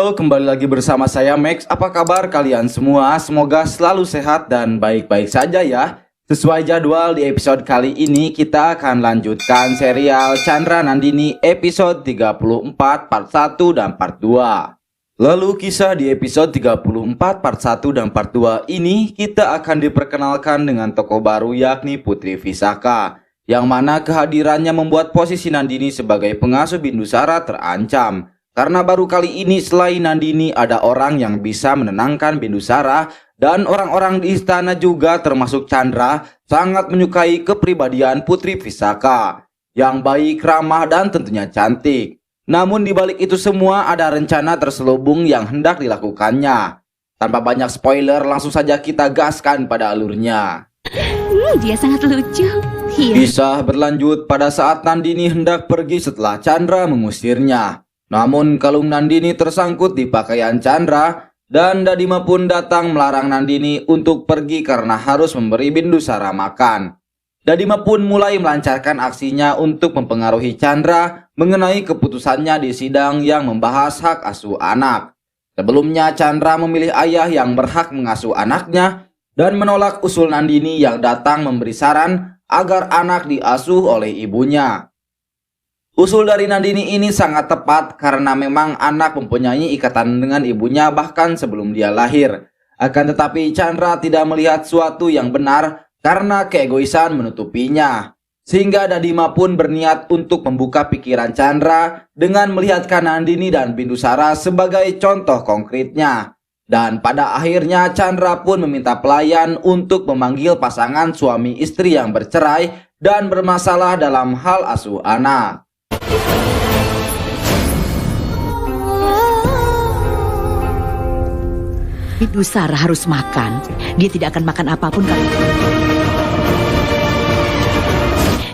Halo, kembali lagi bersama saya Max. Apa kabar kalian semua? Semoga selalu sehat dan baik-baik saja ya. Sesuai jadwal di episode kali ini kita akan lanjutkan serial Chandra Nandini episode 34 part 1 dan part 2. Lalu kisah di episode 34 part 1 dan part 2 ini kita akan diperkenalkan dengan tokoh baru yakni Putri Visakha, yang mana kehadirannya membuat posisi Nandini sebagai pengasuh Bindusara terancam. Karena baru kali ini selain Nandini ada orang yang bisa menenangkan Bindusara, dan orang-orang di istana juga termasuk Chandra sangat menyukai kepribadian Putri Visakha yang baik, ramah, dan tentunya cantik. Namun di balik itu semua ada rencana terselubung yang hendak dilakukannya. Tanpa banyak spoiler, langsung saja kita gaskan pada alurnya. Dia sangat lucu. Iya. Kisah berlanjut pada saat Nandini hendak pergi setelah Chandra mengusirnya. Namun kalung Nandini tersangkut di pakaian Chandra, dan Dadima pun datang melarang Nandini untuk pergi karena harus memberi Bindusara makan. Dadima pun mulai melancarkan aksinya untuk mempengaruhi Chandra mengenai keputusannya di sidang yang membahas hak asuh anak. Sebelumnya Chandra memilih ayah yang berhak mengasuh anaknya dan menolak usul Nandini yang datang memberi saran agar anak diasuh oleh ibunya. Usul dari Nandini ini sangat tepat karena memang anak mempunyai ikatan dengan ibunya bahkan sebelum dia lahir. Akan tetapi Chandra tidak melihat suatu yang benar karena keegoisan menutupinya. Sehingga Dadima pun berniat untuk membuka pikiran Chandra dengan melihatkan Nandini dan Bindusara sebagai contoh konkretnya. Dan pada akhirnya Chandra pun meminta pelayan untuk memanggil pasangan suami istri yang bercerai dan bermasalah dalam hal asuh anak. Bindusara harus makan. Dia tidak akan makan apapun kalau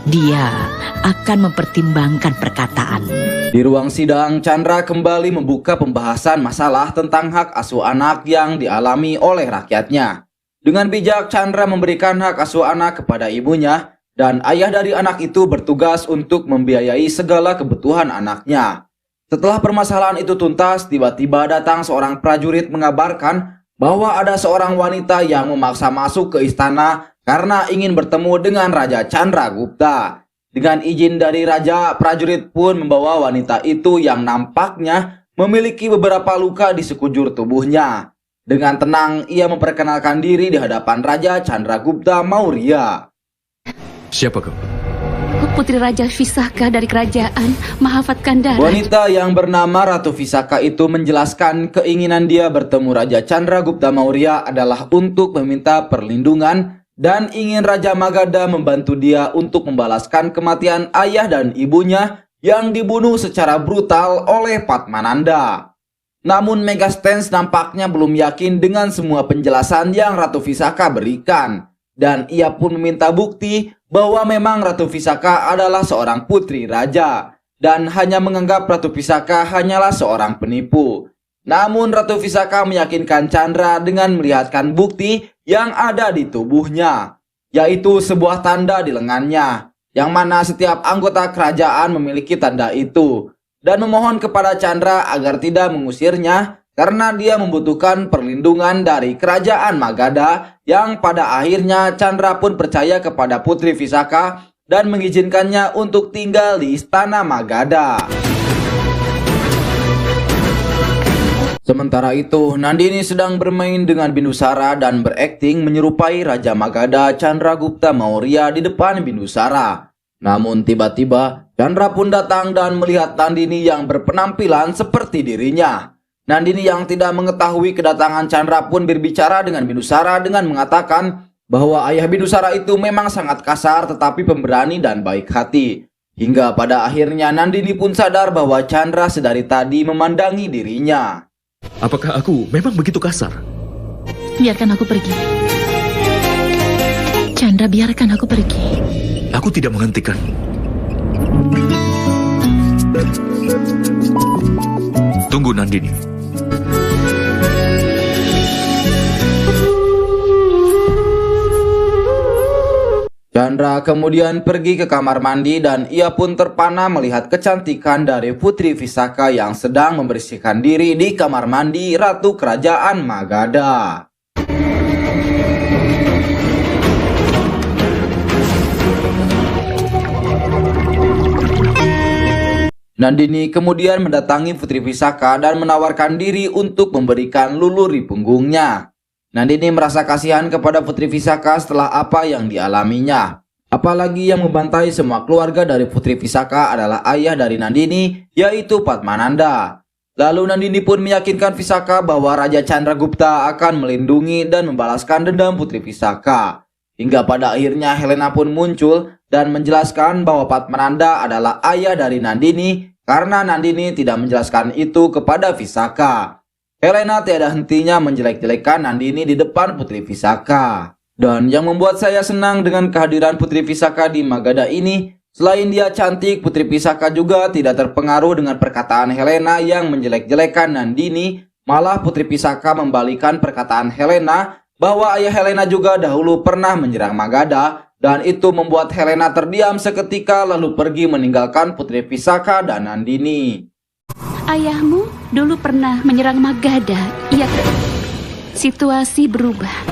dia akan mempertimbangkan perkataan. Di ruang sidang, Chandra kembali membuka pembahasan masalah tentang hak asuh anak yang dialami oleh rakyatnya. Dengan bijak, Chandra memberikan hak asuh anak kepada ibunya, dan ayah dari anak itu bertugas untuk membiayai segala kebutuhan anaknya. Setelah permasalahan itu tuntas, tiba-tiba datang seorang prajurit mengabarkan bahwa ada seorang wanita yang memaksa masuk ke istana karena ingin bertemu dengan Raja Chandragupta. Dengan izin dari raja, prajurit pun membawa wanita itu yang nampaknya memiliki beberapa luka di sekujur tubuhnya. Dengan tenang, ia memperkenalkan diri di hadapan Raja Chandragupta Maurya. Siapa kau? Putri Raja Visakha dari kerajaan Mahafatkandarat. Wanita yang bernama Ratu Visakha itu menjelaskan keinginan dia bertemu Raja Chandragupta Maurya adalah untuk meminta perlindungan dan ingin Raja Magadha membantu dia untuk membalaskan kematian ayah dan ibunya yang dibunuh secara brutal oleh Padmananda. Namun Megastens nampaknya belum yakin dengan semua penjelasan yang Ratu Visakha berikan. Dan ia pun meminta bukti bahwa memang Ratu Visakha adalah seorang putri raja dan hanya menganggap Ratu Visakha hanyalah seorang penipu. Namun Ratu Visakha meyakinkan Chandra dengan melihatkan bukti yang ada di tubuhnya, yaitu sebuah tanda di lengannya, yang mana setiap anggota kerajaan memiliki tanda itu, dan memohon kepada Chandra agar tidak mengusirnya karena dia membutuhkan perlindungan dari kerajaan Magadha, yang pada akhirnya Chandra pun percaya kepada Putri Visakha dan mengizinkannya untuk tinggal di istana Magadha. Sementara itu, Nandini sedang bermain dengan Bindusara dan berakting menyerupai Raja Magadha Chandragupta Maurya di depan Bindusara. Namun tiba-tiba Chandra pun datang dan melihat Nandini yang berpenampilan seperti dirinya. Nandini yang tidak mengetahui kedatangan Chandra pun berbicara dengan Bindusara dengan mengatakan bahwa ayah Bindusara itu memang sangat kasar tetapi pemberani dan baik hati. Hingga pada akhirnya Nandini pun sadar bahwa Chandra sedari tadi memandangi dirinya. Apakah aku memang begitu kasar? Biarkan aku pergi. Chandra, biarkan aku pergi. Aku tidak menghentikanmu. Tunggu Nandini. Chandra kemudian pergi ke kamar mandi dan ia pun terpana melihat kecantikan dari Putri Visaka yang sedang membersihkan diri di kamar mandi Ratu Kerajaan Magadha. Nandini kemudian mendatangi Putri Visaka dan menawarkan diri untuk memberikan lulur di punggungnya. Nandini merasa kasihan kepada Putri Visaka setelah apa yang dialaminya. Apalagi yang membantai semua keluarga dari Putri Visaka adalah ayah dari Nandini, yaitu Padmananda. Lalu Nandini pun meyakinkan Visaka bahwa Raja Chandragupta akan melindungi dan membalaskan dendam Putri Visaka. Hingga pada akhirnya Helena pun muncul dan menjelaskan bahwa Padmananda adalah ayah dari Nandini karena Nandini tidak menjelaskan itu kepada Visaka. Helena tiada hentinya menjelek-jelekan Nandini di depan Putri Visaka. Dan yang membuat saya senang dengan kehadiran Putri Visaka di Magadha ini, selain dia cantik, Putri Visaka juga tidak terpengaruh dengan perkataan Helena yang menjelek-jelekan Nandini. Malah Putri Visaka membalikan perkataan Helena bahwa ayah Helena juga dahulu pernah menyerang Magadha, dan itu membuat Helena terdiam seketika lalu pergi meninggalkan Putri Visaka dan Nandini. Ayahmu dulu pernah menyerang Magadha. Iya, situasi berubah.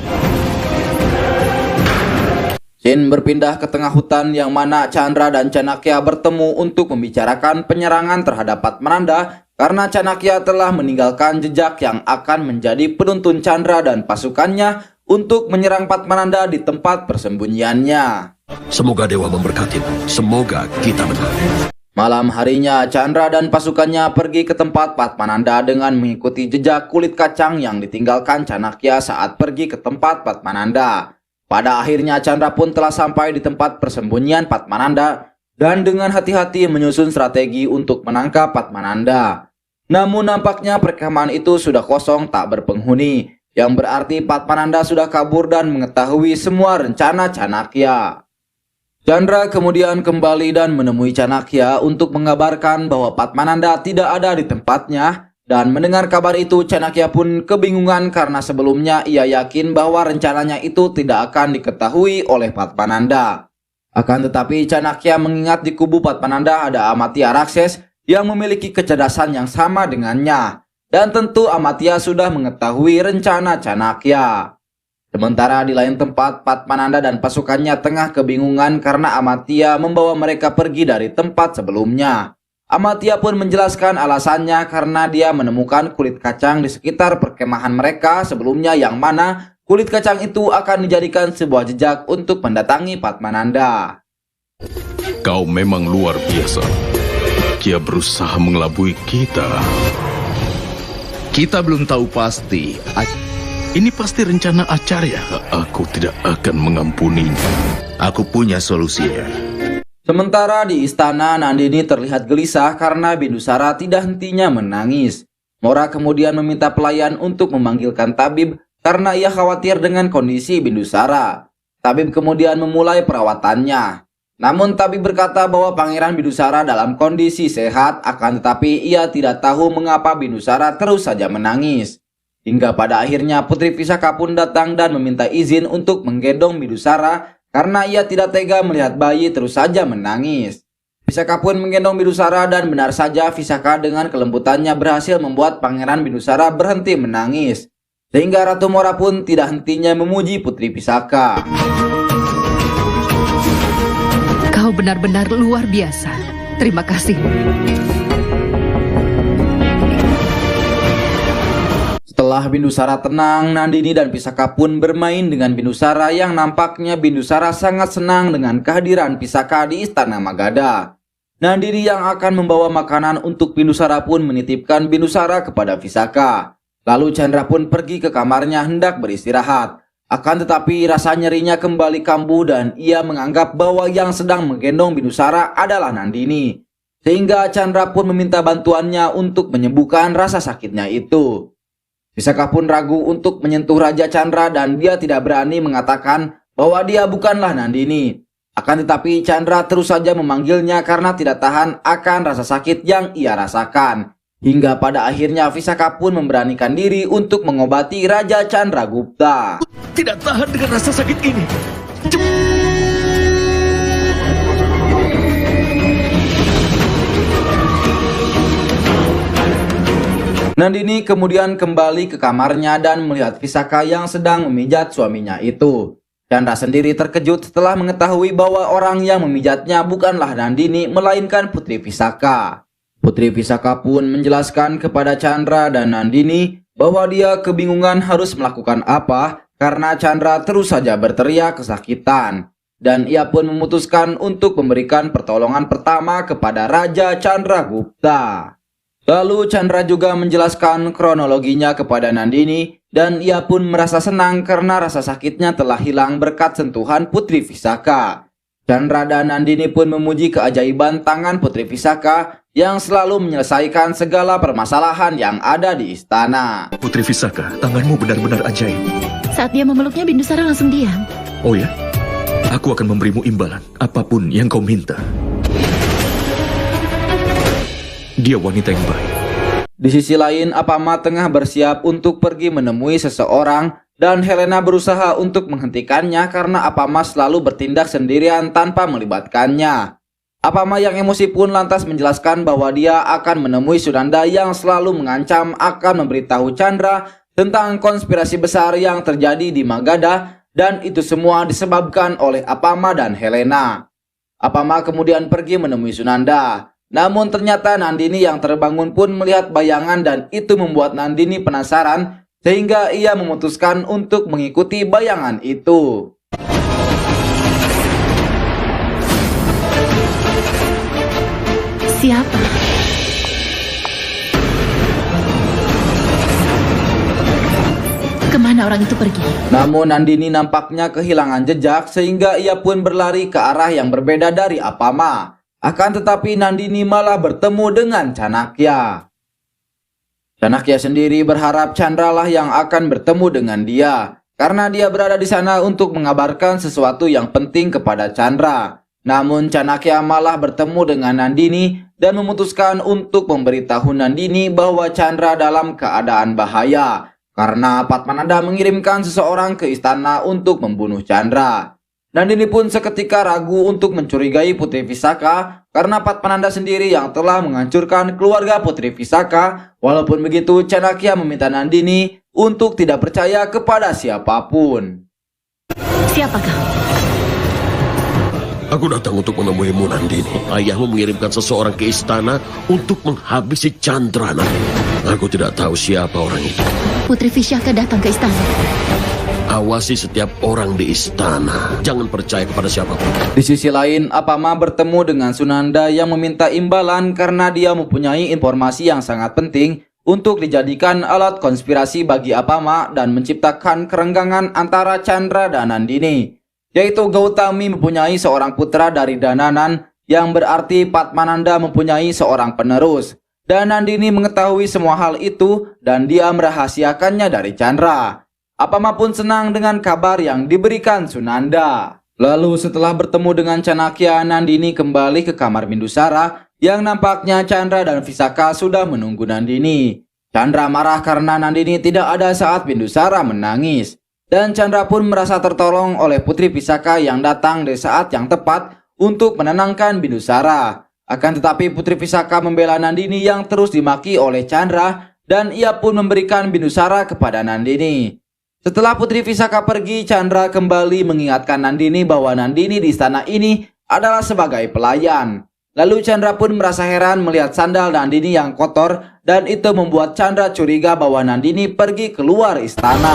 Scene berpindah ke tengah hutan yang mana Chandra dan Chanakya bertemu untuk membicarakan penyerangan terhadap Padmananda karena Chanakya telah meninggalkan jejak yang akan menjadi penuntun Chandra dan pasukannya untuk menyerang Padmananda di tempat persembunyiannya. Semoga dewa memberkati. Semoga kita benar. Malam harinya, Chandra dan pasukannya pergi ke tempat Padmananda dengan mengikuti jejak kulit kacang yang ditinggalkan Chanakya saat pergi ke tempat Padmananda. Pada akhirnya Chandra pun telah sampai di tempat persembunyian Padmananda dan dengan hati-hati menyusun strategi untuk menangkap Padmananda. Namun nampaknya perkemahan itu sudah kosong tak berpenghuni, yang berarti Padmananda sudah kabur dan mengetahui semua rencana Chanakya. Chandra kemudian kembali dan menemui Chanakya untuk mengabarkan bahwa Padmananda tidak ada di tempatnya. Dan mendengar kabar itu, Chanakya pun kebingungan karena sebelumnya ia yakin bahwa rencananya itu tidak akan diketahui oleh Padmananda. Akan tetapi Chanakya mengingat di kubu Padmananda ada Amatya Rakses yang memiliki kecerdasan yang sama dengannya. Dan tentu Amatya sudah mengetahui rencana Chanakya. Sementara di lain tempat, Padmananda dan pasukannya tengah kebingungan karena Amatya membawa mereka pergi dari tempat sebelumnya. Amatya pun menjelaskan alasannya karena dia menemukan kulit kacang di sekitar perkemahan mereka sebelumnya yang mana kulit kacang itu akan dijadikan sebuah jejak untuk mendatangi Padmananda. Kau memang luar biasa. Dia berusaha mengelabui kita. Kita belum tahu pasti. Ini pasti rencana Acarya. Aku tidak akan mengampuninya. Aku punya solusinya. Sementara di istana, Nandini terlihat gelisah karena Bindusara tidak hentinya menangis. Mora kemudian meminta pelayan untuk memanggilkan tabib karena ia khawatir dengan kondisi Bindusara. Tabib kemudian memulai perawatannya. Namun tabib berkata bahwa Pangeran Bindusara dalam kondisi sehat, akan tetapi ia tidak tahu mengapa Bindusara terus saja menangis. Hingga pada akhirnya Putri Visaka pun datang dan meminta izin untuk menggendong Bindusara karena ia tidak tega melihat bayi terus saja menangis. Visaka pun menggendong Bindusara dan benar saja Visaka dengan kelembutannya berhasil membuat Pangeran Bindusara berhenti menangis. Sehingga Ratu Mora pun tidak hentinya memuji Putri Visaka. Kau benar-benar luar biasa. Terima kasih. Setelah Bindusara tenang, Nandini dan Visaka pun bermain dengan Bindusara yang nampaknya Bindusara sangat senang dengan kehadiran Visaka di istana Magadha. Nandini yang akan membawa makanan untuk Bindusara pun menitipkan Bindusara kepada Visaka. Lalu Chandra pun pergi ke kamarnya hendak beristirahat. Akan tetapi rasa nyerinya kembali kambuh dan ia menganggap bahwa yang sedang menggendong Bindusara adalah Nandini. Sehingga Chandra pun meminta bantuannya untuk menyembuhkan rasa sakitnya itu. Visaka pun ragu untuk menyentuh Raja Chandra dan dia tidak berani mengatakan bahwa dia bukanlah Nandini. Akan tetapi Chandra terus saja memanggilnya karena tidak tahan akan rasa sakit yang ia rasakan. Hingga pada akhirnya Visaka pun memberanikan diri untuk mengobati Raja Chandragupta. Tidak tahan dengan rasa sakit ini. Nandini kemudian kembali ke kamarnya dan melihat Visaka yang sedang memijat suaminya itu. Chandra sendiri terkejut setelah mengetahui bahwa orang yang memijatnya bukanlah Nandini melainkan Putri Visaka. Putri Visaka pun menjelaskan kepada Chandra dan Nandini bahwa dia kebingungan harus melakukan apa karena Chandra terus saja berteriak kesakitan. Dan ia pun memutuskan untuk memberikan pertolongan pertama kepada Raja Chandragupta. Lalu Chandra juga menjelaskan kronologinya kepada Nandini dan ia pun merasa senang karena rasa sakitnya telah hilang berkat sentuhan Putri Visaka. Chandra dan Nandini pun memuji keajaiban tangan Putri Visaka yang selalu menyelesaikan segala permasalahan yang ada di istana. Putri Visaka, tanganmu benar-benar ajaib. Saat dia memeluknya, Bindusara langsung diam. Oh ya? Aku akan memberimu imbalan, apapun yang kau minta. Dia wanita yang baik. Di sisi lain, Apama tengah bersiap untuk pergi menemui seseorang dan Helena berusaha untuk menghentikannya karena Apama selalu bertindak sendirian tanpa melibatkannya. Apama yang emosi pun lantas menjelaskan bahwa dia akan menemui Sunanda yang selalu mengancam akan memberitahu Chandra tentang konspirasi besar yang terjadi di Magadha dan itu semua disebabkan oleh Apama dan Helena. Apama kemudian pergi menemui Sunanda. Namun ternyata Nandini yang terbangun pun melihat bayangan dan itu membuat Nandini penasaran sehingga ia memutuskan untuk mengikuti bayangan itu. Siapa? Kemana orang itu pergi? Namun Nandini nampaknya kehilangan jejak sehingga ia pun berlari ke arah yang berbeda dari Apama. Akan tetapi Nandini malah bertemu dengan Chanakya. Chanakya sendiri berharap Chandra lah yang akan bertemu dengan dia karena dia berada di sana untuk mengabarkan sesuatu yang penting kepada Chandra. Namun Chanakya malah bertemu dengan Nandini dan memutuskan untuk memberitahu Nandini bahwa Chandra dalam keadaan bahaya karena Padmananda mengirimkan seseorang ke istana untuk membunuh Chandra. Nandini pun seketika ragu untuk mencurigai Putri Visaka karena Padmananda sendiri yang telah menghancurkan keluarga Putri Visaka. Walaupun begitu, Chanakya meminta Nandini untuk tidak percaya kepada siapapun. Siapakah? Aku datang untuk menemuimu, Nandini. Ayahmu mengirimkan seseorang ke istana untuk menghabisi Chandrana. Aku tidak tahu siapa orang itu. Putri Visaka datang ke istana. Awasi setiap orang di istana. Jangan percaya kepada siapapun. Di sisi lain, Apama bertemu dengan Sunanda yang meminta imbalan karena dia mempunyai informasi yang sangat penting untuk dijadikan alat konspirasi bagi Apama dan menciptakan kerenggangan antara Chandra dan Nandini. Yaitu Gautami mempunyai seorang putra dari Dananan yang berarti Padmananda mempunyai seorang penerus. Dan Nandini mengetahui semua hal itu dan dia merahasiakannya dari Chandra. Apama pun senang dengan kabar yang diberikan Sunanda. Lalu setelah bertemu dengan Chanakya, Nandini kembali ke kamar Bindusara yang nampaknya Chandra dan Visaka sudah menunggu Nandini. Chandra marah karena Nandini tidak ada saat Bindusara menangis. Dan Chandra pun merasa tertolong oleh Putri Visaka yang datang di saat yang tepat untuk menenangkan Bindusara. Akan tetapi Putri Visaka membela Nandini yang terus dimaki oleh Chandra dan ia pun memberikan Bindusara kepada Nandini. Setelah Putri Visaka pergi, Chandra kembali mengingatkan Nandini bahwa Nandini di istana ini adalah sebagai pelayan. Lalu Chandra pun merasa heran melihat sandal Nandini yang kotor dan itu membuat Chandra curiga bahwa Nandini pergi keluar istana.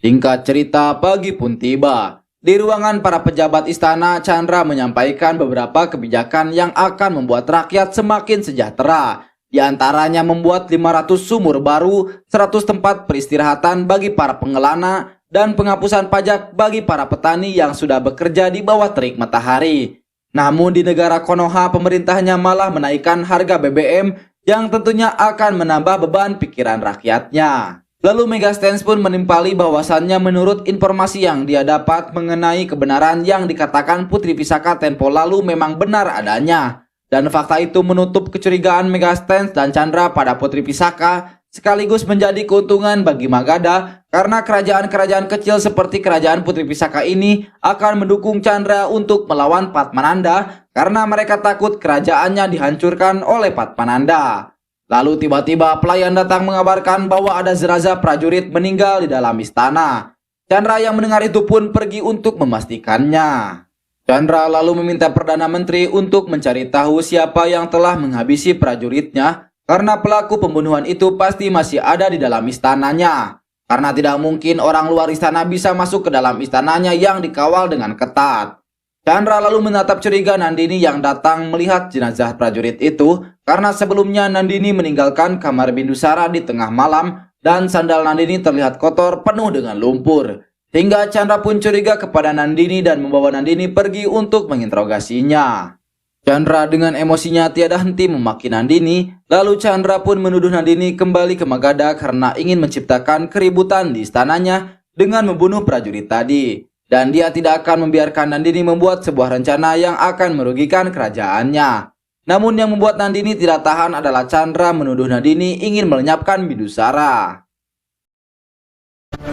Singkat cerita, pagi pun tiba. Di ruangan para pejabat istana, Chandra menyampaikan beberapa kebijakan yang akan membuat rakyat semakin sejahtera. Di antaranya membuat 500 sumur baru, 100 tempat peristirahatan bagi para pengelana, dan penghapusan pajak bagi para petani yang sudah bekerja di bawah terik matahari. Namun di negara Konoha, pemerintahnya malah menaikkan harga BBM yang tentunya akan menambah beban pikiran rakyatnya. Lalu Megastans pun menimpali bahwasannya menurut informasi yang dia dapat mengenai kebenaran yang dikatakan Putri Visaka tempo lalu memang benar adanya. Dan fakta itu menutup kecurigaan Megastans dan Chandra pada Putri Visaka sekaligus menjadi keuntungan bagi Magadha karena kerajaan-kerajaan kecil seperti kerajaan Putri Pisaka ini akan mendukung Chandra untuk melawan Padmananda karena mereka takut kerajaannya dihancurkan oleh Padmananda. Lalu tiba-tiba pelayan datang mengabarkan bahwa ada jenazah prajurit meninggal di dalam istana. Chandra yang mendengar itu pun pergi untuk memastikannya. Chandra lalu meminta Perdana Menteri untuk mencari tahu siapa yang telah menghabisi prajuritnya karena pelaku pembunuhan itu pasti masih ada di dalam istananya. Karena tidak mungkin orang luar istana bisa masuk ke dalam istananya yang dikawal dengan ketat. Chandra lalu menatap curiga Nandini yang datang melihat jenazah prajurit itu karena sebelumnya Nandini meninggalkan kamar Bindusara di tengah malam dan sandal Nandini terlihat kotor penuh dengan lumpur. Hingga Chandra pun curiga kepada Nandini dan membawa Nandini pergi untuk menginterogasinya. Chandra dengan emosinya tiada henti memaki Nandini, lalu Chandra pun menuduh Nandini kembali ke Magadha karena ingin menciptakan keributan di istananya dengan membunuh prajurit tadi. Dan dia tidak akan membiarkan Nandini membuat sebuah rencana yang akan merugikan kerajaannya. Namun yang membuat Nandini tidak tahan adalah Chandra menuduh Nandini ingin melenyapkan Bindusara.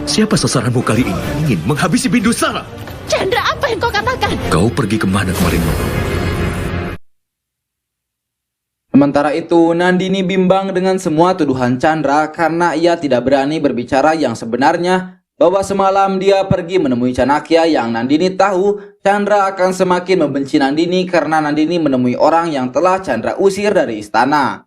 Siapa sasaranmu kali ini? Ingin menghabisi Bindusara? Chandra, apa yang kau katakan? Kau pergi kemana kemarin malam? Sementara itu, Nandini bimbang dengan semua tuduhan Chandra karena ia tidak berani berbicara yang sebenarnya bahwa semalam dia pergi menemui Chanakya yang Nandini tahu Chandra akan semakin membenci Nandini karena Nandini menemui orang yang telah Chandra usir dari istana.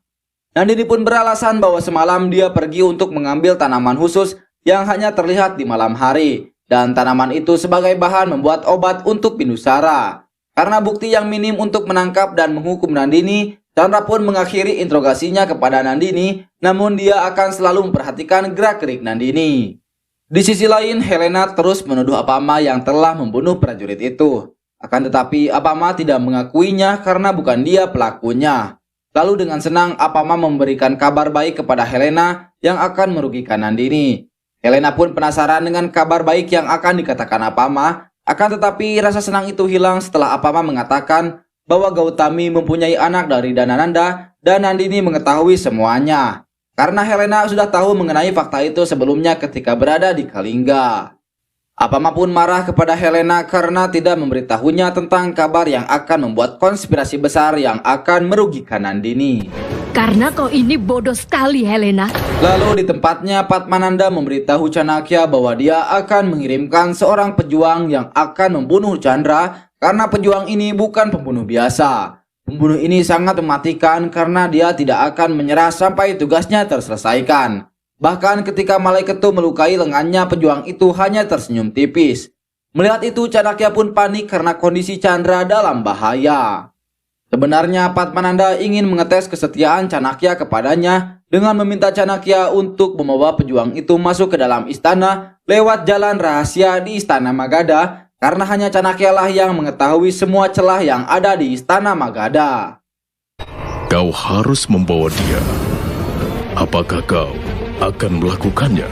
Nandini pun beralasan bahwa semalam dia pergi untuk mengambil tanaman khusus yang hanya terlihat di malam hari dan tanaman itu sebagai bahan membuat obat untuk Bindusara. Karena bukti yang minim untuk menangkap dan menghukum Nandini, Chandra pun mengakhiri interogasinya kepada Nandini, namun dia akan selalu memperhatikan gerak-gerik Nandini. Di sisi lain, Helena terus menuduh Apama yang telah membunuh prajurit itu. Akan tetapi, Apama tidak mengakuinya karena bukan dia pelakunya. Lalu dengan senang, Apama memberikan kabar baik kepada Helena yang akan merugikan Nandini. Helena pun penasaran dengan kabar baik yang akan dikatakan Apama, akan tetapi rasa senang itu hilang setelah Apama mengatakan bahwa Gautami mempunyai anak dari Danananda dan Nandini mengetahui semuanya. Karena Helena sudah tahu mengenai fakta itu sebelumnya ketika berada di Kalingga. Apama pun marah kepada Helena karena tidak memberitahunya tentang kabar yang akan membuat konspirasi besar yang akan merugikan Nandini. Karena kau ini bodoh sekali, Helena. Lalu di tempatnya Padmananda memberitahu Chanakya bahwa dia akan mengirimkan seorang pejuang yang akan membunuh Chandra karena pejuang ini bukan pembunuh biasa. Pembunuh ini sangat mematikan karena dia tidak akan menyerah sampai tugasnya terselesaikan. Bahkan ketika Malaiketu melukai lengannya, pejuang itu hanya tersenyum tipis. Melihat itu, Chanakya pun panik karena kondisi Chandra dalam bahaya. Sebenarnya Padmananda ingin mengetes kesetiaan Chanakya kepadanya dengan meminta Chanakya untuk membawa pejuang itu masuk ke dalam istana lewat jalan rahasia di istana Magadha karena hanya Chanakya lah yang mengetahui semua celah yang ada di istana Magadha. Kau harus membawa dia. Apakah kau akan melakukannya?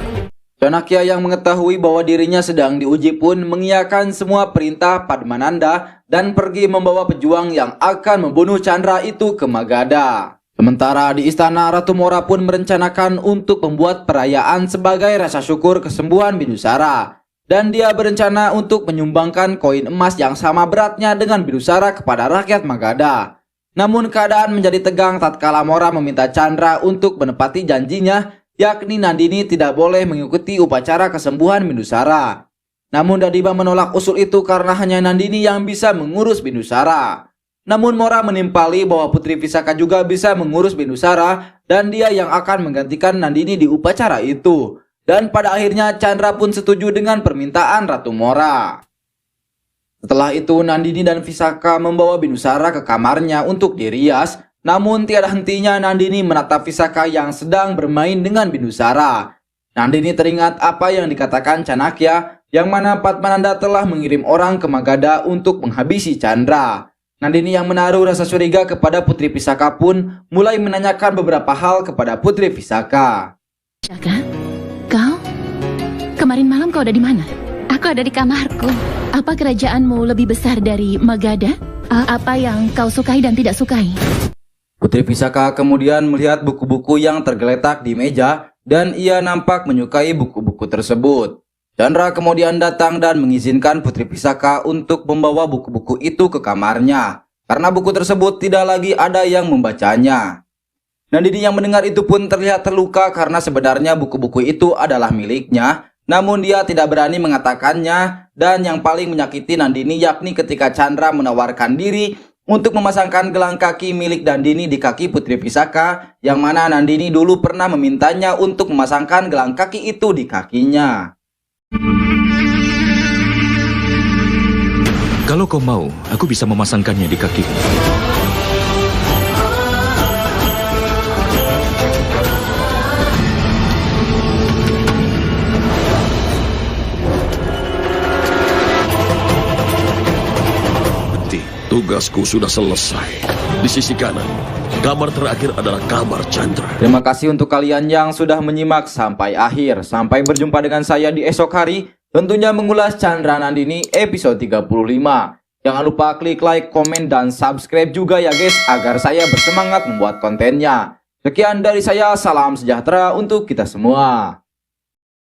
Chanakya yang mengetahui bahwa dirinya sedang diuji pun mengiyakan semua perintah Padmananda dan pergi membawa pejuang yang akan membunuh Chandra itu ke Magadha. Sementara di istana, Ratu Mora pun merencanakan untuk membuat perayaan sebagai rasa syukur kesembuhan Bindusara. Dan dia berencana untuk menyumbangkan koin emas yang sama beratnya dengan Bindusara kepada rakyat Magadha. Namun keadaan menjadi tegang tatkala Mora meminta Chandra untuk menepati janjinya, yakni Nandini tidak boleh mengikuti upacara kesembuhan Bindusara. Namun Dadiba menolak usul itu karena hanya Nandini yang bisa mengurus Bindusara. Namun Mora menimpali bahwa Putri Visaka juga bisa mengurus Bindusara dan dia yang akan menggantikan Nandini di upacara itu. Dan pada akhirnya Chandra pun setuju dengan permintaan Ratu Mora. Setelah itu Nandini dan Visaka membawa Bindusara ke kamarnya untuk dirias. Namun tiada hentinya Nandini menatap Visaka yang sedang bermain dengan Bindusara. Nandini teringat apa yang dikatakan Chanakya, yang mana Padmananda telah mengirim orang ke Magadha untuk menghabisi Chandra. Nandini yang menaruh rasa curiga kepada Putri Visaka pun mulai menanyakan beberapa hal kepada Putri Visaka. Visaka, kau? Kemarin malam kau ada di mana? Aku ada di kamarku. Apa kerajaanmu lebih besar dari Magadha? Apa yang kau sukai dan tidak sukai? Putri Visaka kemudian melihat buku-buku yang tergeletak di meja dan ia nampak menyukai buku-buku tersebut. Chandra kemudian datang dan mengizinkan Putri Pisaka untuk membawa buku-buku itu ke kamarnya, karena buku tersebut tidak lagi ada yang membacanya. Nandini yang mendengar itu pun terlihat terluka karena sebenarnya buku-buku itu adalah miliknya, namun dia tidak berani mengatakannya. Dan yang paling menyakiti Nandini yakni ketika Chandra menawarkan diri untuk memasangkan gelang kaki milik Nandini di kaki Putri Pisaka, yang mana Nandini dulu pernah memintanya untuk memasangkan gelang kaki itu di kakinya. Kalau kau mau, aku bisa memasangkannya di kakiku. Tugasku sudah selesai. Di sisi kanan, kamar terakhir adalah kamar Chandra. Terima kasih untuk kalian yang sudah menyimak sampai akhir. Sampai berjumpa dengan saya di esok hari, tentunya mengulas Chandra Nandini episode 35. Jangan lupa klik like, komen, dan subscribe juga ya guys, agar saya bersemangat membuat kontennya. Sekian dari saya, salam sejahtera untuk kita semua.